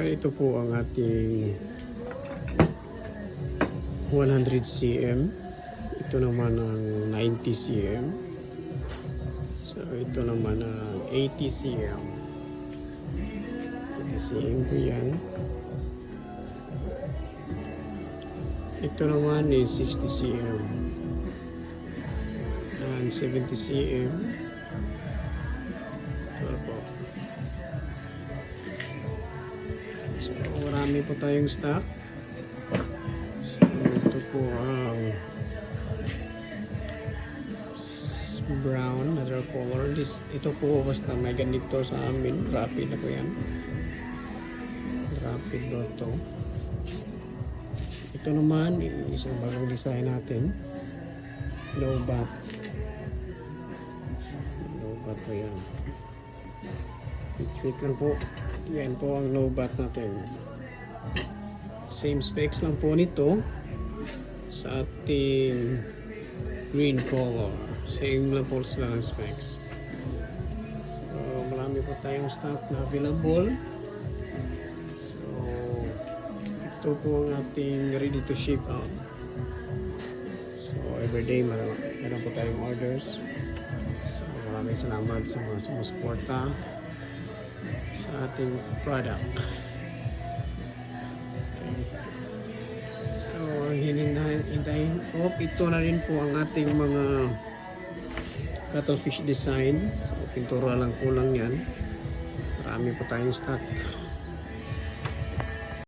Ito po ang ating 100 cm. Ito naman ang 90 cm. So ito naman ang 80 cm. 80 cm po yan. Ito naman is 60 cm. And 70 cm. Ito po. So marami po tayong stock. So ito po ang brown, another color. Ito po basta may ganito sa amin. Rapid na po yan. Rapid ba ito? Ito naman, isang bagong design natin. Low bat. Low bat po yan. Fit lang po. Yan po ang low bat natin. Same specs lang po nito sa ating green color. Same lang po sila ng specs. So, marami po tayong stock na available. So, ito po ang ating ready to ship out. So, everyday meron po tayong orders. So, maraming salamat sa mga sumusuporta sa ating product. So, hinintayin po. Ito na rin po ang ating mga cuttlefish design. So, pintura lang kulang yan. Marami po tayong stock.